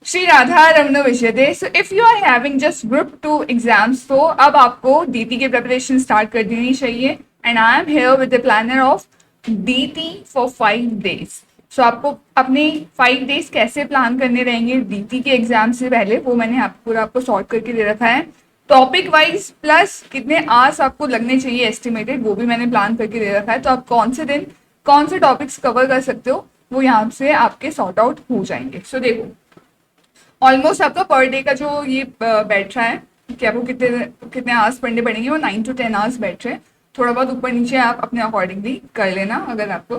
श्री राधा रमन विषयते। So if you are having just group 2 exams, तो अब आपको डीटी की प्रिपरेशन स्टार्ट कर देनी चाहिए। And I am here with the planner of DT for 5 days। So आपको अपने 5 days कैसे प्लान करने रहेंगे डीटी के एग्जाम से पहले, वो मैंने आपको सॉर्ट करके दे रखा है। टॉपिक वाइज प्लस कितने आवर्स आपको लगने चाहिए एस्टिमेटेड, वो भी मैंने प्लान करके दे रखा है। तो आप कौन से दिन कौन से टॉपिक्स कवर कर सकते हो वो यहाँ से आपके सॉर्ट आउट हो जाएंगे। सो देखो, ऑलमोस्ट आपका पर डे का जो ये बैठ रहा है कि आपको कितने कितने आवर्स पढ़ने पड़ेंगे, वो 9 to 10 hours बैठ रहे हैं। थोड़ा बहुत ऊपर नीचे आप अपने अकॉर्डिंगली कर लेना, अगर आपको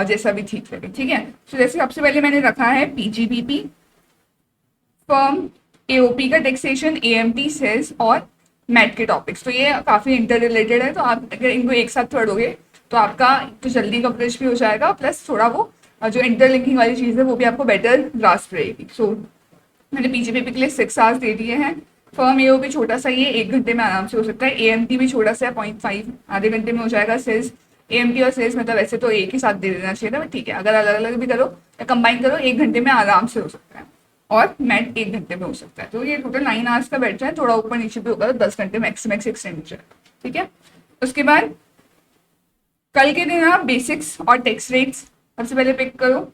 जैसा भी ठीक लगे, ठीक है। तो जैसे सबसे पहले मैंने रखा है पीजीबीपी, फर्म, एओपी का टैक्सेशन, एएमटी, सेस और मैट के टॉपिक्स। तो ये काफ़ी इंटर रिलेटेड है, तो आप अगर इनको एक साथ पढ़ोगे तो आपका तो जल्दी कवरेज भी हो जाएगा, प्लस थोड़ा वो जो इंटरलिंकिंग वाली चीज़ है वो भी आपको बेटर ग्रास्प रहेगी। सो मैंने पीजीबीपी के लिए 6 hours दे दिए हैं। फर्म एओ भी छोटा सा ही है, 1 घंटे में आराम से हो सकता है। एएमटी भी छोटा सा है, 0.5, आधे घंटे में हो जाएगा। सेल्स, एएमटी और सेल्स मतलब वैसे तो एक ही साथ दे देना चाहिए था, ठीक है, अगर अलग अलग भी करो या कंबाइन करो 1 घंटे में आराम से हो सकता है। और मैट 1 घंटे में हो सकता है। तो ये टोटल 9 hours का बैठ है, थोड़ा ऊपर नीचे भी होगा तो 10 घंटे मैक्स मैक्स एक्सटेंड हो जाएगा, ठीक है। उसके बाद कल के दिन आप बेसिक्स और टैक्स रेट्स सबसे पहले पिक करो।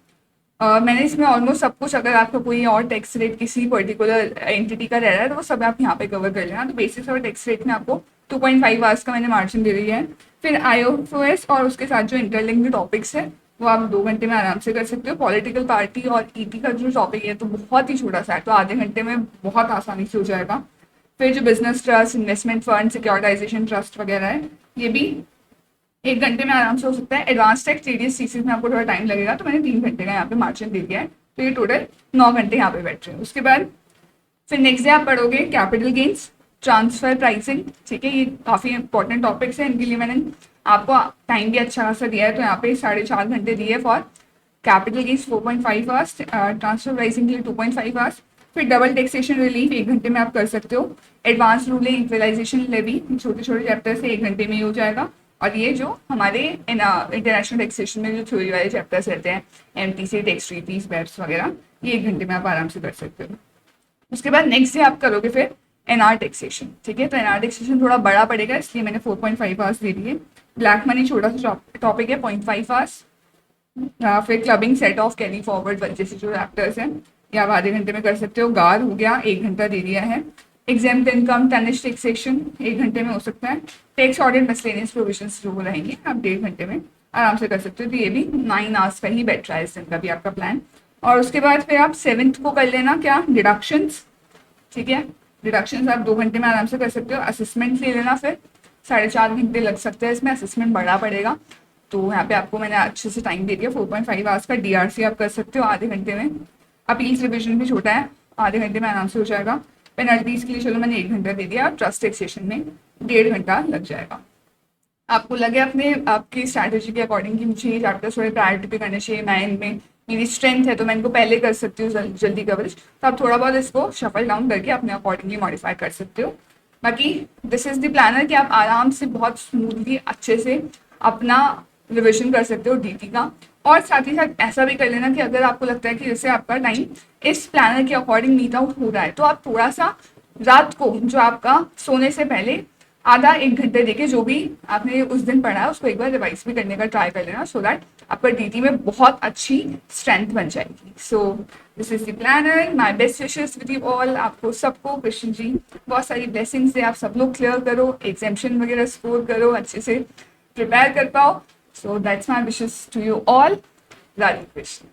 मैंने इसमें ऑलमोस्ट सब कुछ, अगर आपका कोई और टैक्स रेट किसी पर्टिकुलर एंटिटी का रह रहा है तो वो सब आप यहाँ पे कवर कर लेना। तो बेसिक्स और टैक्स रेट में आपको 2.5 hours का मैंने मार्जिन दे दिया है। फिर आईओएस और उसके साथ जो इंटरलिंक्ड टॉपिक्स है वो आप 2 घंटे में आराम से कर सकते हो। पॉलिटिकल पार्टी और ईटी का जो टॉपिक है तो बहुत ही छोटा सा है, तो आधे घंटे में बहुत आसानी से हो जाएगा। फिर जो business trust, investment fund, securitization trust वगैरह है, ये भी 1 घंटे में आराम से हो सकता है। एडवांस टैक्स, टीडीएस, सीसीस में आपको थोड़ा टाइम लगेगा, तो मैंने 3 घंटे का यहाँ पे मार्जिन दे दिया है। तो ये टोटल 9 घंटे यहाँ पे बैठ रहे हैं। उसके बाद फिर नेक्स्ट डे आप पढ़ोगे कैपिटल गेन्स, ट्रांसफर प्राइसिंग, ठीक है। ये काफ़ी इंपॉर्टेंट टॉपिक्स हैं, इनके लिए मैंने आपको टाइम भी अच्छा खासा दिया है। तो यहाँ पे 4.5 घंटे दिए for capital gains, 4.5 hours, transfer pricing के लिए 2.5 hours। फिर डबल टैक्सेशन रिलीफ 1 घंटे में आप कर सकते हो। एडवांस रूलिंग, इक्वलाइजेशन लेवी, छोटे छोटे चैप्टर से 1 घंटे में ही हो जाएगा। और ये जो हमारे इंटरनेशनल टैक्सेशन में जो थ्योरी वाले चैप्टर्स रहते हैं, एमटीसी, टैक्स ट्रीटीज, वेब्स वगैरह, ये 1 घंटे में आप आराम से कर सकते हो। उसके बाद नेक्स्ट डे आप करोगे फिर एनआर टैक्सेशन, ठीक है। तो एनआर टैक्सेशन थोड़ा बड़ा पड़ेगा, इसलिए मैंने 4.5 hours दे दिए। ब्लैक मनी छोटा सा टॉपिक है, 0.5 hours। फिर clubbing, set of, carry forward जैसे जो चैप्टर्स हैं ये आप आधे घंटे में कर सकते हो। गार हो गया, 1 घंटा दे दिया है। एग्जाम्प्ट इनकम, टनिश टैक्सेशन 1 घंटे में हो सकता है। टैक्स ऑडिट, मिसलेनियस प्रोविजंस जो रहेंगे आप 1.5 घंटे में आराम से कर सकते हो। तो ये भी 9 hours का ही बैठ रहा है इस दिन का भी आपका प्लान। और उसके बाद फिर आप 7th को कर लेना क्या, डिडक्शंस, ठीक है। डिडक्शंस आप 2 घंटे में आराम से कर सकते हो। असेसमेंट ले लेना, फिर 4.5 घंटे लग सकते हैं इसमें, असेसमेंट बड़ा पड़ेगा। तो यहाँ पे आपको मैंने अच्छे से टाइम दे दिया, 4.5 hours का। डीआरसी आप कर सकते हो आधे घंटे में। अपील्स रिविजन भी छोटा है, आधे घंटे में आराम से हो जाएगा। पेनल्टीज के लिए चलो मैंने 1 घंटा दे दिया। ट्रस्ट टैक्सेशन में 1.5 घंटा लग जाएगा। आपको लगे अपने आपकी स्ट्रैटेजी के अकॉर्डिंग कि मुझे ये चैप्टर थोड़े प्रायोरिटी पे करने चाहिए, मैं इनमें मेरी स्ट्रेंथ है तो मैं इनको पहले कर सकती हूँ जल्दी कवरेज, तो आप थोड़ा बहुत इसको शफल डाउन करके अपने अकॉर्डिंगली मॉडिफाई कर सकते हो। बाकी दिस इज द प्लानर कि आप आराम से बहुत स्मूथली अच्छे से अपना रिविजन कर सकते हो डीटी का। और साथ ही साथ ऐसा भी कर लेना कि अगर आपको लगता है कि जैसे आपका टाइम इस प्लानर के अकॉर्डिंग मीट आउट हो रहा है, तो आप थोड़ा सा रात को जो आपका सोने से पहले आधा 1 घंटे देके जो भी आपने उस दिन पढ़ा है उसको एक बार रिवाइज भी करने का ट्राई कर लेना, सो दैट आपका डीटी में बहुत अच्छी स्ट्रेंथ बन जाएगी। So this is the planner, my best wishes with you all. आपको सबको कृष्ण जी बहुत सारी ब्लेसिंग्स है, आप सब लोग क्लियर करो, एग्जाम्शन वगैरह स्कोर करो, अच्छे से प्रिपेयर कर पाओ। So that's my wishes to you all. Radhe Krishna.